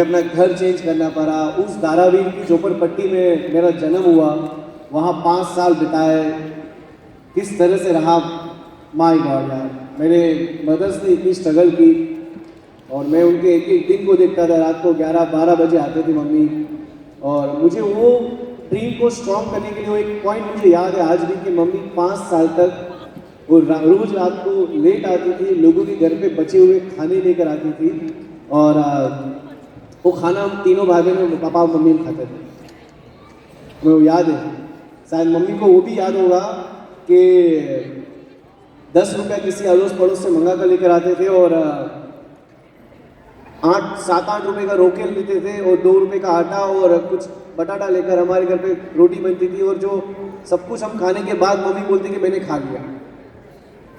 अपना घर चेंज करना पड़ा। उस धारावीर की झोपड़पट्टी में मेरा जन्म हुआ, वहाँ 5 साल बिताए। किस तरह से रहा, माय गॉड यार। मेरे मदर्स ने इतनी स्ट्रगल की और मैं उनके एक एक दिन को देखता था। रात को 11-12 बजे आते थे मम्मी, और मुझे वो ड्रीम को स्ट्रॉन्ग करने के लिए वो एक पॉइंट मुझे याद है आज भी कि मम्मी 5 साल तक वो रोज़ रात को लेट आती थी, लोगों के घर पे बचे हुए खाने लेकर आती थी, और वो खाना हम तीनों भाई बहन पापा और मम्मी खाते थे। मैं वो याद है, शायद मम्मी को वो भी याद होगा कि 10 रुपया किसी अड़ोस पड़ोस से मंगा कर लेकर आते थे, और 7-8 रुपये का रोकेल लेते थे, और 2 रुपये का आटा और कुछ बटाटा लेकर हमारे घर पे रोटी बनती थी। और जो सब कुछ हम खाने के बाद मम्मी बोलती कि मैंने खा लिया।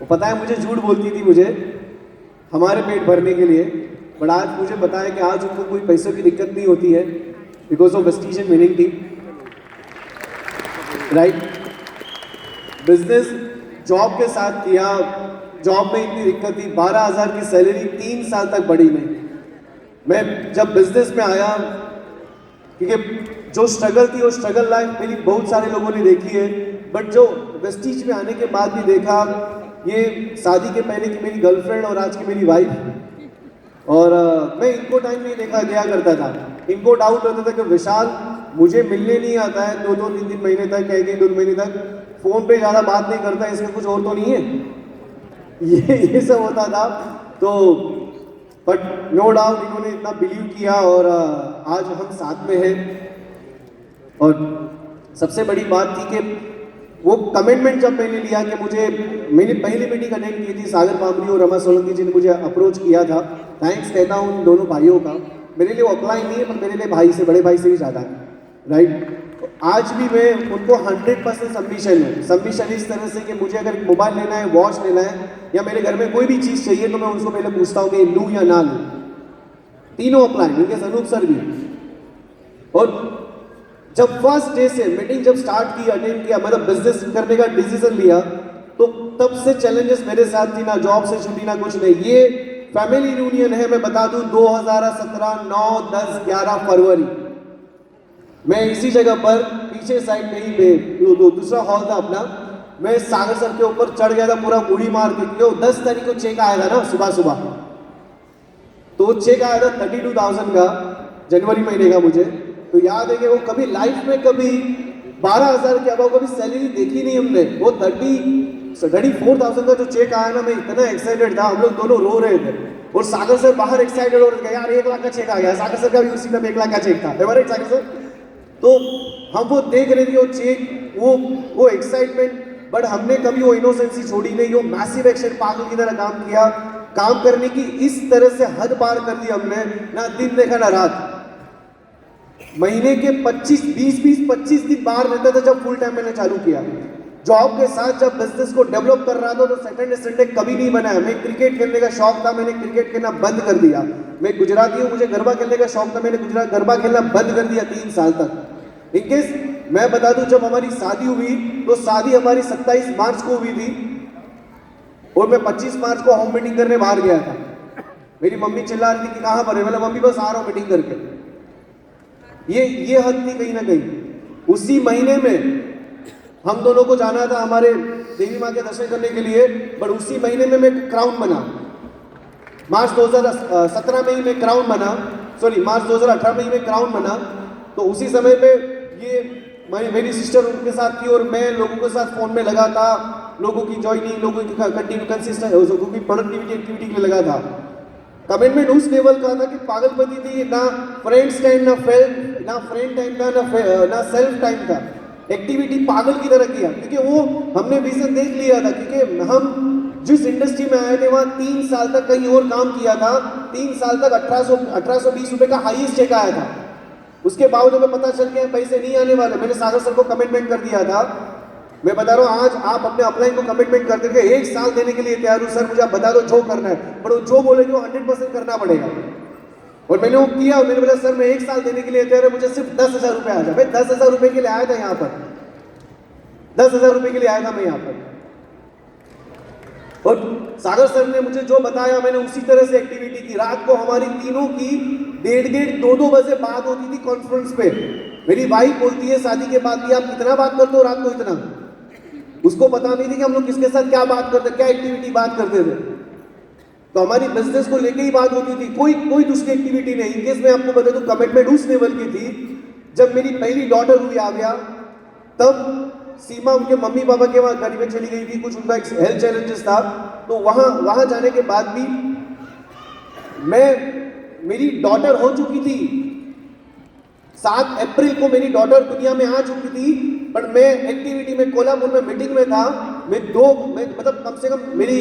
वो पता है मुझे झूठ बोलती थी मुझे हमारे पेट भरने के लिए, बट आज मुझे पता है कि आज उनको कोई पैसों की दिक्कत नहीं होती है because of Vestige and winning team, right. Business job के साथ किया, जॉब में इतनी दिक्कत थी, 12,000 की सैलरी 3 साल तक बढ़ी नहीं। मैं जब बिजनेस में आया, क्योंकि जो स्ट्रगल थी वो स्ट्रगल लाइफ मेरी बहुत सारे लोगों ने देखी है, बट जो वेस्टीज में आने के बाद भी देखा, ये शादी के पहले की मेरी गर्लफ्रेंड और आज की मेरी वाइफ, और मैं इनको टाइम नहीं देखा गया करता था। इनको डाउट होता था कि विशाल मुझे मिलने नहीं आता है 2-2, 3-3 महीने तक, 1-2 महीने तक, फ़ोन पे ज़्यादा बात नहीं करता है, इसमें कुछ और तो नहीं है। ये सब होता था। तो बट नो डाउट इन्होंने इतना बिलीव किया, और आज हम साथ में हैं। और सबसे बड़ी बात थी कि वो कमिटमेंट जब मैंने लिया कि मुझे, मैंने पहली मीटिंग अटेंड की थी, सागर पामरी और रमा सोलंकी जी ने मुझे अप्रोच किया था। थैंक्स कहता हूँ उन दोनों भाइयों का। मेरे लिए वो अप्लाई नहीं है, पर मेरे लिए भाई से, बड़े भाई से भी ज़्यादा है, राइट। आज भी मैं उनको 100% सबमिशन है। सबमिशन इस तरह से कि मुझे अगर मोबाइल लेना है, वॉच लेना है, या मेरे घर में कोई भी चीज़ चाहिए, तो मैं उनको पहले पूछता हूँ कि लूँ या ना लूँ। तीनों अप्लाई, इनके अनूप सर भी। और जब फर्स्ट डे से मीटिंग जब स्टार्ट की, अटेंड किया, मतलब बिजनेस करने का डिसीजन लिया, तो तब से चैलेंजेस मेरे साथ थी। ना जॉब से छुट्टी, ना कुछ नहीं। ये फैमिली यूनियन है, मैं बता दूं, 2017 9, 10, 11 फरवरी मैं इसी जगह पर पीछे साइड में ही दूसरा हॉल था अपना, मैं सागर सर के ऊपर चढ़ गया था पूरा बूढ़ी मार के, क्योंकि 10 तारीख को चेक आया था ना सुबह सुबह। तो चेक आया था 32,000 का, जनवरी महीने का। मुझे तो याद है कि वो कभी लाइफ में कभी 12,000 के अबाव कभी सैलरी देखी नहीं हमने। वो 34,000 का जो चेक आया ना, मैं इतना एक्साइटेड था, हम लोग दोनों रो रहे थे, और सागर सर बाहर एक्साइटेड हो रहे थे, यार 1 लाख का चेक आ गया। सागर सर का भी उसी में 1 लाख का चेक था, राइट सागर सर। तो हम वो देख रहे थे, वो चेक, वो एक्साइटमेंट, बट हमने कभी वो इनोसेंसी छोड़ी नहीं। वो मैसिव एक्शन, पागल की तरह काम किया। काम करने की इस तरह से हद पार कर दी हमने, ना दिन देखा ना रात। महीने के 25 दिन बाहर रहता था जब फुल टाइम मैंने चालू किया। जॉब के साथ जब बिजनेस को डेवलप कर रहा था, तो सैटरडे संडे कभी नहीं बनाया। मैं क्रिकेट खेलने का शौक था, मैंने क्रिकेट खेलना बंद कर दिया। मैं गुजराती हूँ, मुझे गरबा खेलने का शौक था, मैंने गरबा खेलना बंद कर दिया 3 साल तक। इनकेस मैं बता दूं, जब हमारी शादी हुई, तो शादी हमारी 27 मार्च को हुई थी, और मैं 25 मार्च को होम मीटिंग करने बाहर गया था। मेरी मम्मी चिल्ला रही थी कि कहाँ पर है, मतलब मम्मी बस आ रहा हूँ मीटिंग करके। ये हद थी कहीं ना कहीं। उसी महीने में हम दोनों को जाना था हमारे देवी माँ के दर्शन करने के लिए, पर उसी महीने में मैं क्राउन बना। मार्च 2017 में ही मैं क्राउन बना, सॉरी मार्च 2018 में ही मैं क्राउन बना। तो उसी समय पे ये मेरी सिस्टर उनके साथ थी, और मैं लोगों के साथ फोन में लगा था, लोगों की ज्वाइनिंग, लोगों की कंटिन्यू कंसिस्टेंट, लोगों की प्रोडक्टिविटी एक्टिविटी के लिए लगा था। कमिटमेंट उस लेवल का था कि पागलपति थी। ना फ्रेंड्स टाइम, ना फ्रेंड टाइम था, ना सेल्फ टाइम था। एक्टिविटी पागल की तरह किया, क्योंकि वो हमने विजन देख लिया था। क्योंकि हम जिस इंडस्ट्री में आए थे, वहाँ 3 साल तक कहीं और काम किया था। 3 साल तक 1820 रुपये का हाईएस्ट चेक आया था। उसके बावजूद में पता चल गया पैसे नहीं आने वाले। मैंने सागर सर को कमिटमेंट कर दिया था। मैं बता रहा हूँ, आज आप अपने अपलाइन को कमिटमेंट कर देंगे, 1 साल देने के लिए तैयार हूँ सर, मुझे आप बता दो जो करना है, पर वो जो बोलेंगे वो 100% करना पड़ेगा। और मैंने वो किया, और मैंने बोला सर मैं 1 साल देने के लिए तैयार है, मुझे सिर्फ 10,000 रुपये आ जाए। भाई 10,000 रुपये के लिए आया था यहाँ पर, 10,000 रुपये के लिए आया था मैं यहाँ पर। और सागर सर ने मुझे जो बताया, मैंने उसी तरह से एक्टिविटी की। रात को हमारी तीनों की 1:30 2 बजे बात होती थी कॉन्फ्रेंस पे। मेरी वाइफ बोलती है शादी के बाद भी आप कितना बात करते हो रात को इतना। उसको पता नहीं थी कि हम लोग किसके साथ क्या बात करते, क्या एक्टिविटी बात करते थे। तो हमारी बिजनेस को लेके ही बात होती थी, कोई दूसरी एक्टिविटी नहीं। इनकेस मैं आपको बता दूं, कमिटमेंट उस लेवल की थी, जब मेरी पहली डॉटर हुई आ गया, तब सीमा उनके मम्मी पापा के वहां घर में चली गई थी, कुछ उनका एक हेल्थ चैलेंजेस था। तो वहां जाने के बाद भी मेरी डॉटर हो चुकी थी। 7 अप्रैल को मेरी डॉटर दुनिया में आ चुकी थी, पर मैं एक्टिविटी में कोल्हापुर में मीटिंग में था। मतलब कम से कम मेरी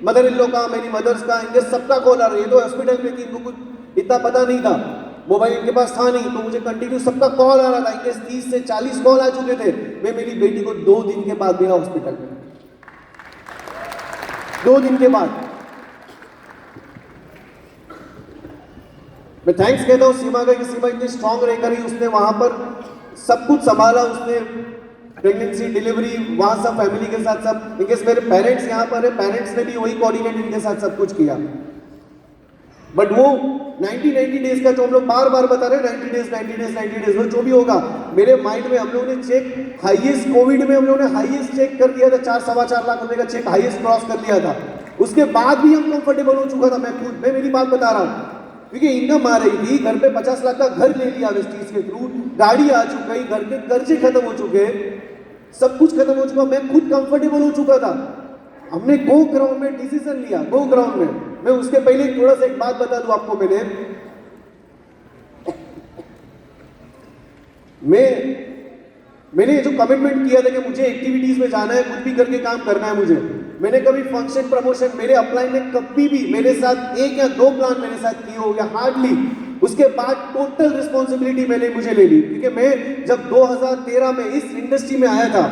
मदर इन लॉ का, मेरी मदर्स का, इनके सबका कॉल आ रहा है। ये तो हॉस्पिटल में थी, इनको कुछ इतना पता नहीं था, मोबाइल इनके पास था नहीं, तो मुझे कंटिन्यू सबका कॉल आ रहा था। इनके 30 से 40 कॉल आ चुके थे। मैं मेरी बेटी को 2 दिन के बाद मिला हॉस्पिटल में, 2 दिन के बाद। मैं थैंक्स कहता हूँ सीमा का कि सीमा इतनी स्ट्रांग रह रही, उसने वहां पर सब कुछ संभाला। उसने प्रेगनेंसी, डिलीवरी, वहां सब फैमिली के साथ सब। इनकेस मेरे पेरेंट्स यहाँ पर है, पेरेंट्स ने भी वही कोऑर्डिनेट इनके साथ सब कुछ किया। बट वो 90 डेज का जो हम लोग बार बार बता रहे हैं, 90 डेज वो जो भी होगा, मेरे माइंड में हम लोगों ने चेक हाईएस्ट, कोविड में हम लोगों ने हाईएस्ट चेक कर दिया था, 4-4.25 लाख रुपए का चेक हाईएस्ट क्रॉस कर लिया था। उसके बाद भी हम कंफर्टेबल हो चुका था। मैं मेरी बात बता रहा हूँ, क्योंकि इनकम आ रही थी, घर पे 50 लाख का घर ले लिया वेस्टीज के थ्रू, गाड़ी आ चुकी, घर के कर्जे खत्म हो चुके, सब कुछ खत्म हो चुका, मैं खुद कंफर्टेबल हो चुका था। हमने गो ग्राउंड में डिसीजन लिया, गो ग्राउंड में। मैं उसके पहले थोड़ा सा एक बात बता दूं आपको। मैंने जो कमिटमेंट किया था कि मुझे एक्टिविटीज में जाना है, कुछ भी करके काम करना है मुझे। मैंने कभी फंक्शन, प्रमोशन, मेरे अपलाइन में कभी भी मेरे साथ 1 या 2 प्लान मेरे साथ किए हो गया, हार्डली। उसके बाद टोटल रिस्पॉन्सिबिलिटी मैंने मुझे ले ली, क्योंकि मैं जब 2013 में इस इंडस्ट्री में आया था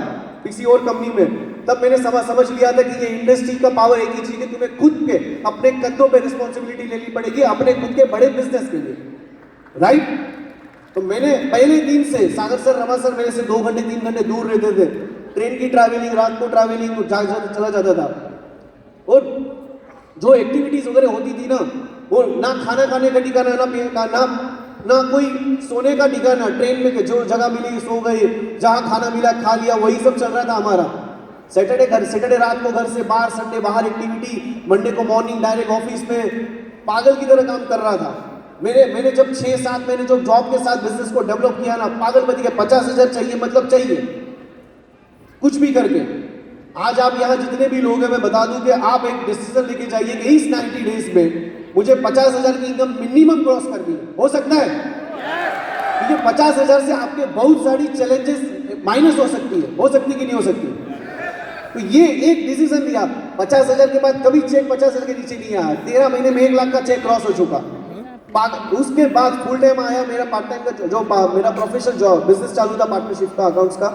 किसी और कंपनी में, तब मैंने समझ लिया था कि ये इंडस्ट्री का पावर एक ही चीज है, तुम्हें खुद के अपने कंधों पे रिस्पॉन्सिबिलिटी लेनी पड़ेगी, अपने खुद के बड़े बिजनेस के लिए, राइट। तो मैंने पहले दिन से, सागर सर, रमा सर मेरे से 2 घंटे 3 घंटे दूर रहते थे, ट्रेन की ट्रैवलिंग, रात को ट्रैवलिंग, चला जाता था। और जो एक्टिविटीज वगैरह होती थी ना, वो ना खाना खाने का ठिकाना, ना पीने का, ना कोई सोने का ठिकाना। ट्रेन में जो जगह मिली सो गए, जहां खाना मिला खा लिया, वही सब चल रहा था हमारा। सैटरडे रात को घर से बाहर, संडे बाहर एक्टिविटी, मंडे को मॉर्निंग डायरेक्ट ऑफिस में, पागल की तरह काम कर रहा था। मैंने जब 6-7 महीने जो जॉब के साथ बिजनेस को डेवलप किया ना, पागल बन गया। 50,000 चाहिए, मतलब चाहिए, कुछ भी करके। आज आप यहाँ जितने भी लोग हैं, मैं बता दूं कि आप एक डिसीजन लेके जाइए कि इस 90 डेज में मुझे 50,000 की इनकम मिनिमम क्रॉस करनी है। हो सकता है? क्योंकि 50,000 से आपके बहुत सारी चैलेंजेस माइनस हो सकती है, कि नहीं हो सकती। तो ये एक डिसीजन लिया। 50,000 के बाद कभी चेक 50,000 के नीचे नहीं आया। 13 महीने में 1 लाख का चेक क्रॉस हो चुका। उसके बाद फुल टाइम आया मेरा पार्ट टाइम का जो मेरा प्रोफेशनल जॉब, बिजनेस चालू था पार्टनरशिप का, अकाउंट्स का।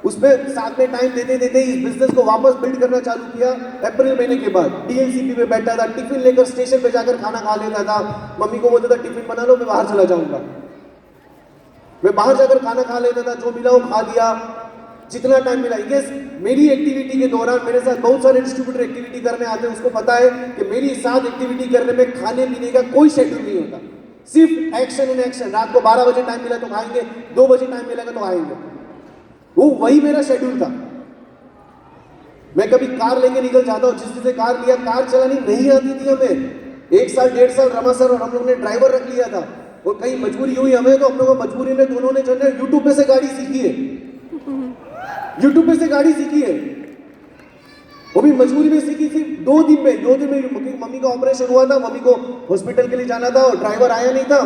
उसमें साथ में टाइम देते देते इस बिजनेस को वापस बिल्ड करना चालू किया। अप्रैल महीने के बाद डीएलसीपी पे बैठा था, टिफिन लेकर स्टेशन पे जाकर खाना खा लेता था। मम्मी को बोलता था टिफिन बना लो, मैं बाहर चला जाऊंगा। मैं बाहर जाकर खाना खा लेता था, जो मिला वो खा लिया, जितना टाइम मिला। मेरी एक्टिविटी के दौरान मेरे साथ बहुत सारे डिस्ट्रीब्यूटर एक्टिविटी करने आते हैं। उसको पता है कि मेरी साथ एक्टिविटी करने में खाने पीने का कोई शेड्यूल नहीं होता, सिर्फ एक्शन इन एक्शन। रात को 12 बजे टाइम मिला तो खाएंगे, 2 बजे टाइम मिलेगा तो खाएंगे, वो वही मेरा शेड्यूल था। मैं कभी कार लेके निकल जाता हूँ, जिसने कार लिया, कार चलानी नहीं आती थी हमें। 1 साल 1.5 साल रमा सर और हम लोग ने ड्राइवर रख लिया था। और कहीं मजबूरी हुई हमें, तो हम लोगों को मजबूरी में दोनों ने जो है यूट्यूब पे से गाड़ी सीखी है, यूट्यूब पे से गाड़ी सीखी है। वो भी मजबूरी में सीखी थी। 2 दिन में मम्मी का ऑपरेशन हुआ था, मम्मी को हॉस्पिटल के लिए जाना था और ड्राइवर आया नहीं था,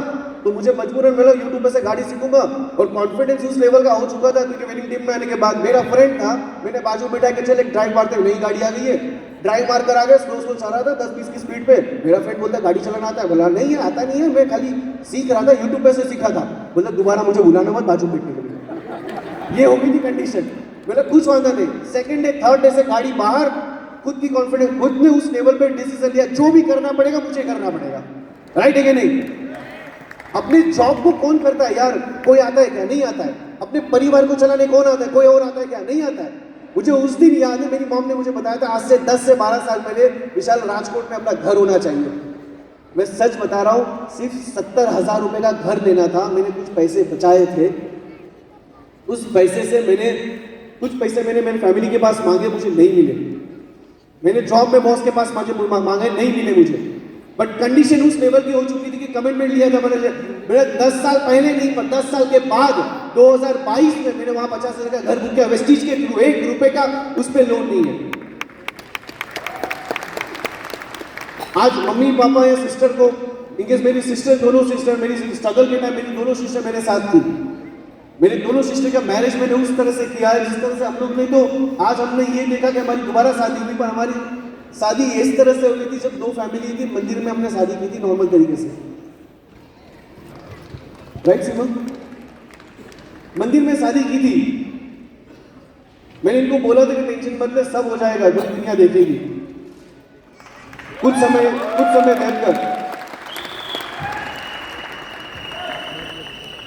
तो मुझे मजबूरन मिला यूट्यूब पे से गाड़ी सीखूंगा। और कॉन्फिडेंस उस लेवल का हो चुका था, क्योंकि विनिंग टीम में आने के बाद मेरा फ्रेंड था, मैंने बाजू बैठा के चल एक ड्राइव मारते, नई गाड़ी आ गई है, ड्राइव मार कर आ गया, स्लो चला रहा था 10-20 की स्पीड पे। मेरा फ्रेंड बोलता गाड़ी चलाना आता है? बोला नहीं है, आता नहीं है, मैं खाली सीख रहा था, यूट्यूब पे से सीखा था। बोला दोबारा मुझे बुलाना मत बाजू बैठने के लिए। ये हो गई थी कंडीशन। मेरा कुछ वादा नहीं। सेकंड डे, थर्ड डे से गाड़ी बाहर, खुद की कॉन्फिडेंस, खुद ने उस लेवल पे डिसीजन लिया, जो भी करना पड़ेगा मुझे करना पड़ेगा, राइट है कि नहीं। अपने जॉब को कौन करता है यार? कोई आता है क्या? नहीं आता है। अपने परिवार को चलाने कौन आता है? कोई और आता है क्या? नहीं आता है। मुझे उस दिन याद है, मेरी मॉम ने मुझे बताया था आज से 10 से 12 साल पहले विशाल, राजकोट में अपना घर होना चाहिए। मैं सच बता रहा हूँ, सिर्फ 70,000 रुपये का घर लेना था, मैंने कुछ पैसे बचाए थे, उस पैसे से मैंने कुछ पैसे मेरी फैमिली के पास मांगे, मुझे नहीं मिले। मैंने जॉब में बॉस के पास मांगे, नहीं मिले मुझे। बट कंडीशन उस लेवल की हो चुकी थी कि कमिटमेंट लिया था मेरा 10 साल पहले नहीं, पर 10 साल के बाद 2022 में मैंने वहां 50,000 का घर बुक किया वेस्टीज के थ्रू, 1 रुपए का उस पर लोन नहीं है। आज मम्मी पापा या सिस्टर को, इनकेस मेरी सिस्टर, दोनों सिस्टर मेरी स्ट्रगल के टाइम मेरी दोनों सिस्टर मेरे साथ थी। मेरे दोनों सिस्टर का मैरिज मैंने उस तरह से किया है जिस तरह से हम लोग ने, तो आज हमने ये देखा कि हमारी दोबारा शादी हुई, पर हमारी शादी इस तरह से हुई थी जब 2 फैमिली थी, मंदिर में हमने शादी की थी नॉर्मल तरीके से। राइट सीमा? मंदिर में शादी की थी। मैंने इनको बोला था कि टेंशन मत ले, सब हो जाएगा, जो दुनिया देखेगी। कुछ समय बैठकर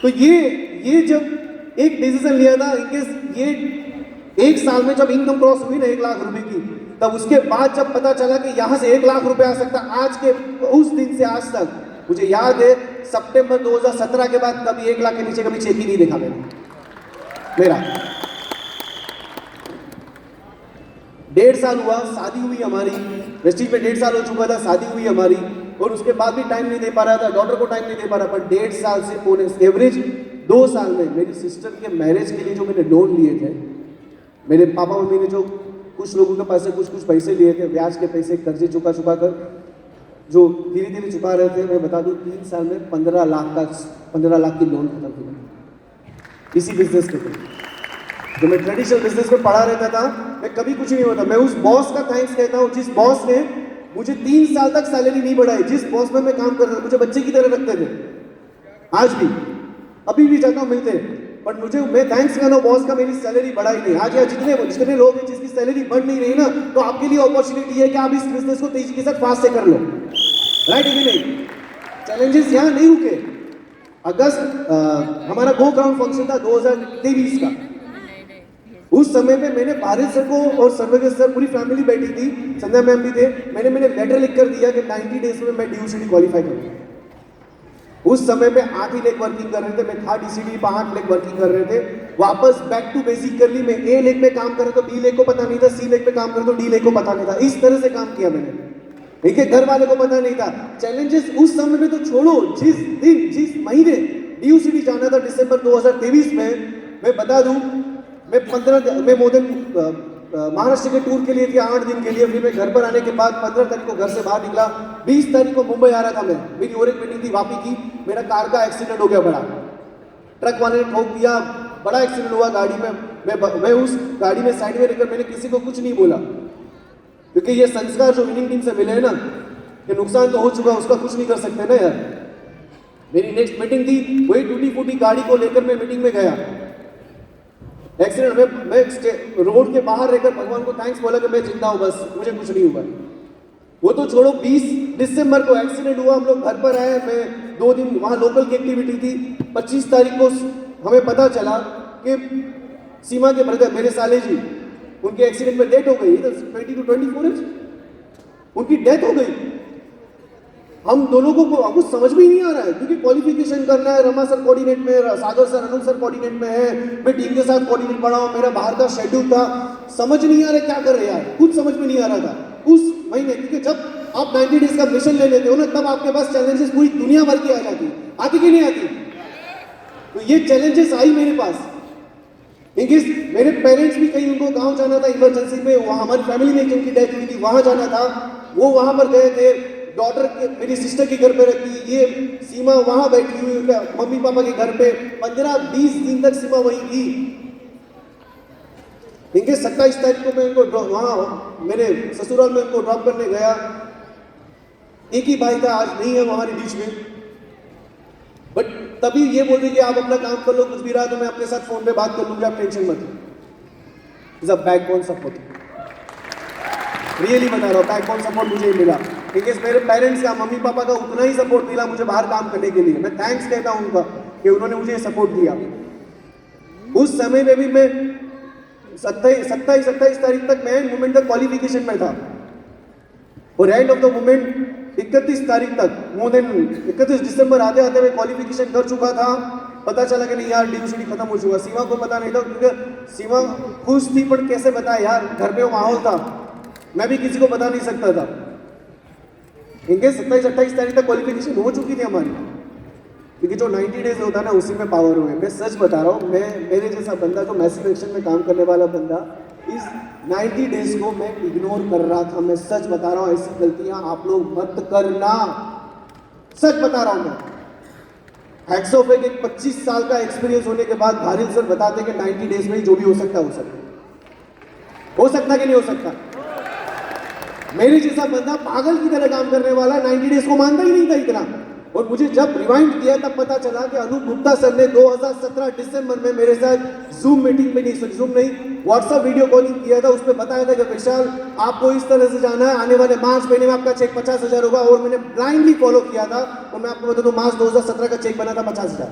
तो ये जब एक डिसीजन लिया था, इनकेस ये 1 साल में जब इनकम क्रॉस हुई ना 1 लाख रुपए की, तब उसके बाद जब पता चला कि यहां से 1 लाख रुपए आ सकता, आज के उस दिन से आज तक मुझे याद है, सितंबर 2017 के बाद कभी 1 लाख के नीचे कभी चेक ही नहीं देखा मैंने मेरा। 1.5 साल हुआ, शादी हुई हमारी, वेस्टीज में 1.5 साल हो चुका था, शादी हुई हमारी, और उसके बाद भी टाइम नहीं दे पा रहा था, डॉटर को टाइम नहीं दे पा रहा। पर 1.5 साल से पूरे एवरेज 2 साल में मेरी सिस्टर के मैरिज के लिए जो मैंने लोन लिए थे, मेरे पापा मम्मी ने जो कुछ लोगों के पास से कुछ पैसे लिए थे, ब्याज के पैसे, कर्जे चुका कर जो धीरे धीरे चुका रहे थे, मैं बता दूं 3 साल में 15 लाख की लोन खत्म हुई इसी बिजनेस के थ्रू। जो मैं ट्रेडिशनल बिजनेस में पढ़ा रहता था, मैं कभी कुछ नहीं होता। मैं उस बॉस का थैंक्स कहता हूँ जिस बॉस ने मुझे 3 साल तक सैलरी नहीं बढ़ाई, जिस बॉस में मैं काम कर रहा था, मुझे बच्चे की तरह रखते थे। आज भी अभी भी जाता हूँ मिलते, बट मैं थैंक्स करना हूँ बॉस का, मेरी सैलरी बढ़ाई नहीं। आज यहाँ जितने लोग हैं जिसकी सैलरी बढ़ नहीं रही ना, तो आपके लिए अपॉर्चुनिटी है कि आप इस बिजनेस को तेजी के साथ फास्ट से कर लो। राइट है कि नहीं? चैलेंजेस यहाँ नहीं रुके। अगस्त हमारा गो ग्राउंड फंक्शन था 2023 का। उस समय में मैंने भारत सर को और सर्वज्ञ सर, पूरी फैमिली बैठी थी, संध्या मैम भी थे, मैंने लेटर लिख कर दिया कि 90 डेज में मैं DUCD क्वालिफाई करूंगा। उस समय में 8 ही लेग वर्किंग कर रहे थे, मैं था DCD पर 8 लेग वर्किंग कर रहे थे। वापस बैक टू बेसिक कर ली। मैं A लेग में काम कर रहा था, B लेग को पता नहीं था, C लेग पे काम कर रहा था, D लेग को पता नहीं था। इस तरह से काम किया मैंने, देखिए घर वाले को पता नहीं था। चैलेंजेस उस समय में तो छोड़ो, जिस महीने DUCD जाना था दिसंबर 2023 में, मैं बता दूं, मैं मोदन महाराष्ट्र के टूर के लिए थी 8 दिन के लिए। फिर मैं घर पर आने के बाद 15 तारीख को घर से बाहर निकला, 20 तारीख को मुंबई आ रहा था मैं, मेरी और एक मीटिंग थी वापी की। मेरा कार का एक्सीडेंट हो गया बड़ा, ट्रक वाले ने ठोक दिया, बड़ा एक्सीडेंट हुआ गाड़ी में। मैं उस गाड़ी में साइड में रहकर मैंने किसी को कुछ नहीं बोला, क्योंकि ये संस्कार जो विनिंग टीम से मिले हैं ना, कि नुकसान तो हो चुका, उसका कुछ नहीं कर सकते ना यार। मेरी नेक्स्ट मीटिंग थी, वही टूटी फूटी गाड़ी को लेकर मैं मीटिंग में गया। एक्सीडेंट में मैं रोड के बाहर रहकर भगवान को थैंक्स बोला कि मैं जिंदा हूं, बस मुझे कुछ नहीं हुआ। वो तो छोड़ो, 20 दिसंबर को एक्सीडेंट हुआ, हम लोग घर पर आए, मैं 2 दिन वहां लोकल की एक्टिविटी थी। 25 तारीख को हमें पता चला कि सीमा के ब्रदर, मेरे साले जी, उनके एक्सीडेंट में डेथ हो गई। 20 to 24 इंच उनकी डेथ हो गई। हम दोनों को कुछ समझ में ही नहीं आ रहा है, क्योंकि क्वालिफिकेशन करना है, रमा सर कोऑर्डिनेट में, सागर सर, अनु सर कोऑर्डिनेट में है, मैं टीम के साथ कोऑर्डिनेट बढ़ा हूं, मेरा बाहर का शेड्यूल था, समझ नहीं आ रहा क्या कर रहे यार, कुछ समझ में नहीं आ रहा था उस महीने। क्योंकि जब आप 90 डेज का मिशन ले लेते हो ना, तब आपके पास चैलेंजेस पूरी दुनिया भर की आ जाती, आती कि नहीं आती? तो ये चैलेंजेस आई मेरे पास। मेरे पेरेंट्स भी कहीं, उनको गांव जाना था इमरजेंसी में, वहां हमारी फैमिली में जिनकी डेथ हुई थी वहां जाना था, वो वहां पर गए थे। डॉटर मेरी सिस्टर के घर पे रहती, ये सीमा वहां बैठी हुई मम्मी पापा के घर पे। 15-20 दिन तक सीमा वहीं थी। इनके 27 तारीख को मैं इनको वहां मेरे ससुराल में इनको ड्रॉप करने गया। एक ही भाई था, आज नहीं है हमारे बीच में, बट तभी ये बोल रही कि आप अपना काम कर लो, कुछ भी रहा तो मैं अपने साथ फोन पे बात कर लूंगी, आप टेंशन मत लो। Is a backbone support, really बता रहा हूँ, बैकबोन सपोर्ट मुझे मिला। क्योंकि मेरे पेरेंट्स का, मम्मी पापा का उतना ही सपोर्ट मिला मुझे बाहर काम करने के लिए। मैं थैंक्स कहता हूँ उनका कि उन्होंने मुझे सपोर्ट दिया। उस समय में भी मैं 27 तारीख तक मैं एंड मोमेंट तक क्वालिफिकेशन में था, और एंड ऑफ द मोमेंट 31 तारीख तक, मोर देन 31 दिसंबर आते आते मैं क्वालिफिकेशन कर चुका था। पता चला कि नहीं यार DUCD खत्म हो चुका। सीमा को पता नहीं था क्योंकि सीमा खुश थी, पर कैसे बताए यार, घर पे वो माहौल था, मैं भी किसी को बता नहीं सकता था। इनके 27-28 तारीख तक क्वालिफिकेशन हो चुकी थी हमारी, क्योंकि जो 90 डेज होता है ना उसी में पावर हुए। मैं सच बता रहा हूँ, मेरे जैसा बंदा जो मैसिव एक्शन में काम करने वाला बंदा, इस 90 डेज को मैं इग्नोर कर रहा था। मैं सच बता रहा हूँ, ऐसी गलतियां आप लोग मत करना, सच बता रहा हूँ मैं। हैट्स ऑफ एक 25 साल का एक्सपीरियंस होने के बाद भारिल सर बताते कि 90 डेज में ही जो भी हो सकता हो सकता। हो सकता कि नहीं हो सकता? मेरे जैसा बंदा पागल की तरह काम करने वाला 90 डेज को मानता ही नहीं था इतना। और मुझे जब रिवाइंड किया तब पता चला कि अनूप गुप्ता सर ने 2017 दिसंबर में मेरे साथ जूम मीटिंग में, नहीं जूम नहीं, व्हाट्सएप वीडियो कॉलिंग किया था। उसमें बताया था कि विशाल आपको इस तरह से जाना है, आने वाले मार्च महीने में आपका चेक 50,000 होगा। और मैंने ब्लाइंडली फॉलो किया था। और मैं आपको बता दूं, मार्च 2017 का चेक बना था 50,000।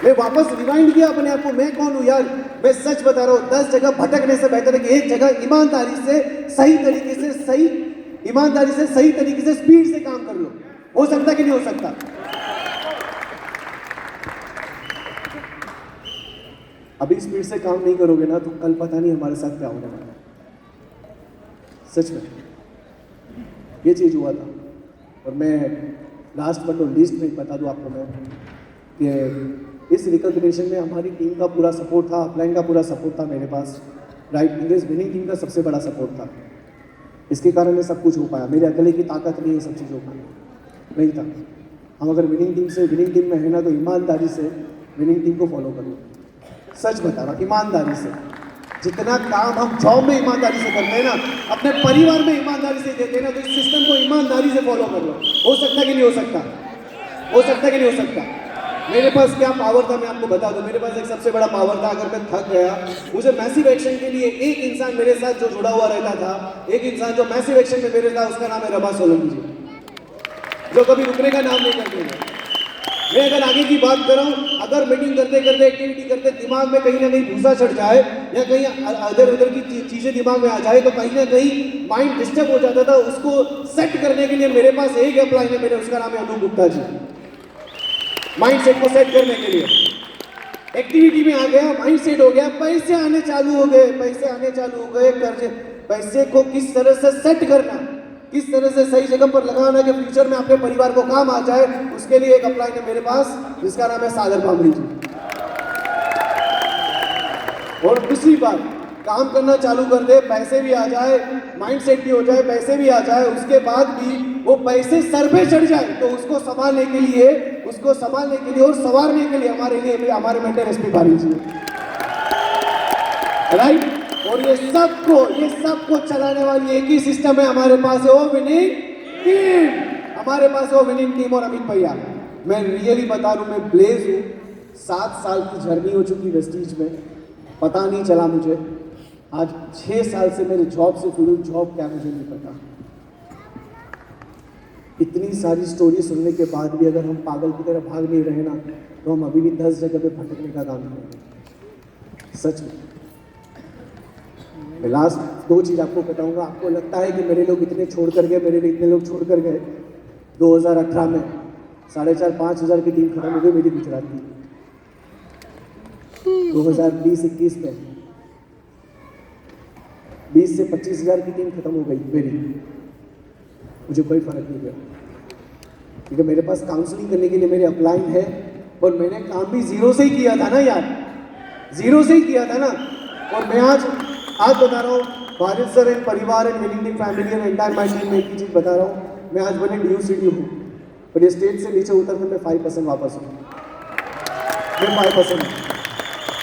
मैं वापस रिवाइंड किया अपने आप को, मैं कौन हूं यार। मैं सच बता रहा हूं, 10 जगह भटकने से बेहतर है कि एक जगह ईमानदारी से सही तरीके से सही तरीके से स्पीड से काम कर लो। हो सकता कि नहीं हो सकता? अभी स्पीड से काम नहीं करोगे ना तो कल पता नहीं हमारे साथ क्या होने वाला है। सच में ये चीज हुआ था। और मैं लास्ट बट नॉट लीस्ट में बता दूं आपको मैं कि इस रिकॉग्निशन में हमारी टीम का पूरा सपोर्ट था, अपलाइन का पूरा सपोर्ट था मेरे पास, राइट। इंग्लिश विनिंग टीम का सबसे बड़ा सपोर्ट था। इसके कारण ये सब कुछ हो पाया। मेरे अकेले की ताकत नहीं है सब चीज़ों का, नहीं था। हम अगर विनिंग टीम में है ना तो ईमानदारी से विनिंग टीम को फॉलो करो। सच बता रहा हूँ, ईमानदारी से जितना काम हम जॉब में ईमानदारी से करते हैं ना, अपने परिवार में ईमानदारी से देते हैं ना, तो इस सिस्टम को ईमानदारी से फॉलो कर लो। हो सकता कि नहीं हो सकता? हो सकता कि नहीं हो सकता? मेरे पास क्या पावर था मैं आपको बता दूं। मेरे पास एक सबसे बड़ा पावर था, अगर मैं थक गया, मुझे मैसिव एक्शन के लिए एक इंसान मेरे साथ जो जुड़ा हुआ रहता था, एक इंसान जो मैसिव एक्शन में मेरे था, उसका नाम है रमा सोलंकी जी, जो कभी रुकने का नाम नहीं करते हैं। मैं अगर आगे की बात कर रहा हूँ, अगर मीटिंग करते करते एक्टिविटी करते दिमाग में कहीं ना कहीं भूसा चढ़ जाए या कहीं अदर उधर की चीजें दिमाग में आ जाए तो कहीं ना कहीं माइंड डिस्टर्ब हो जाता था। उसको सेट करने के लिए मेरे पास एक अप्लाई है, मेरे उसका नाम है अनूप गुप्ता जी। माइंड सेट को सेट करने के लिए एक्टिविटी में आ गया, माइंड सेट हो गया, पैसे आने चालू हो गए, कर्ज, पैसे को किस तरह से सेट करना, किस तरह से सही जगह पर लगाना कि फ्यूचर में आपके परिवार को काम आ जाए, उसके लिए एक अप्लाई है मेरे पास जिसका नाम है सागर भामरी जी। और दूसरी बात, काम करना चालू कर दे, पैसे भी आ जाए, माइंड सेट भी हो जाए, पैसे भी आ जाए, उसके बाद भी वो पैसे सर पे चढ़ जाए तो उसको संभालने के लिए और संवारने के लिए हमारे मेंटर एसपी पारिल जी, राइट। और ये सबको चलाने वाली एक ही सिस्टम है हमारे पास है, वो विनिंग टीम। हमारे पास वो विनिंग टीम और अमित भैया। मैं रियली बता रहा हूं, मैं ब्लेज हूं। 7 साल की जर्नी हो चुकी वेस्टीज में, पता नहीं चला मुझे। आज 6 साल से मेरे जॉब से जुड़ी, जॉब क्या मुझे नहीं पता। इतनी सारी स्टोरी सुनने के बाद भी अगर हम पागल की तरह भाग नहीं रहे ना तो हम अभी भी 10 जगह पे भटकने का काम करेंगे। सच में मैं लास्ट 2 चीज आपको बताऊंगा। आपको लगता है कि मेरे लोग इतने छोड़ कर गए, मेरे लिए इतने लोग छोड़ कर गए। 2018 में 4,500-5 हज़ार की टीम खत्म हो गई मेरी गुजरात की। 2020-21 में 20 से 25 हज़ार की टीम खत्म हो गई मेरी। मुझे कोई फर्क नहीं पड़ा क्योंकि मेरे पास काउंसलिंग करने के लिए मेरे अपलाइन है। और मैंने काम भी जीरो से ही किया था ना यार, जीरो से ही किया था ना। और मैं आज बता रहा हूँ, भारत सर एंड परिवार and winning team family and entire my team में एक ही चीज बता रहा हूँ, मैं आज बने DUCD हूँ और ये स्टेज से नीचे उतर कर मैं 5% वापस हूँ। मैं 5% हूँ।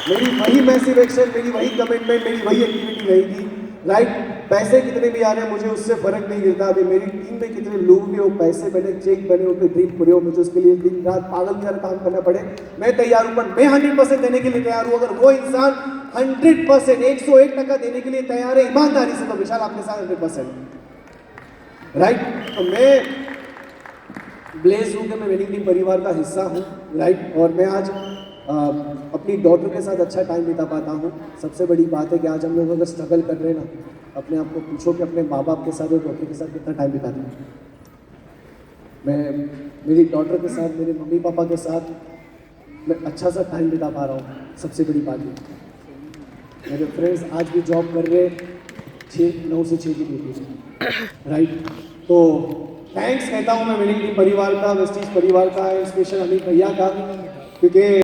मेरी वही मैसिव एक्शन, मेरी वही कमिटमेंट, मेरी वही एक्टिविटी रहेगी, राइट। पैसे कितने भी आ रहे हैं मुझे उससे फर्क नहीं गिरता। अभी मेरी टीम में कितने लोग भी हो, पैसे बने, चेक बने, उनके ड्रीम पूरे हो, मुझे उसके लिए दिन रात पागल की तरह काम करना पड़े, मैं तैयार हूँ। पर मैं 100% देने के लिए तैयार हूँ। अगर वो इंसान 100% 101% देने के लिए तैयार है ईमानदारी से, तो विशाल आपके साथ 100%, राइट। तो मैं ब्लेज हूँ कि मैं विनिंग टीम परिवार का हिस्सा हूँ, राइट। और मैं आज अपनी डॉटर के साथ अच्छा टाइम बिता पाता हूँ। सबसे बड़ी बात है कि आज हम लोग अगर स्ट्रगल कर रहे हैं ना, अपने आप को पूछो कि अपने माँ बाप के साथ और डॉटर के साथ कितना टाइम बिताते हैं। मैं मेरी डॉटर के साथ, मेरे मम्मी पापा के साथ मैं अच्छा सा टाइम बिता पा रहा हूँ, सबसे बड़ी बात ये। मेरे फ्रेंड्स आज भी जॉब कर रहे, 9 से 6 की ड्यूटी से, राइट। तो थैंक्स कहता हूँ मैं विनिंग टीम परिवार का, वेस्टीज परिवार का, स्पेशल अमित भैया का, क्योंकि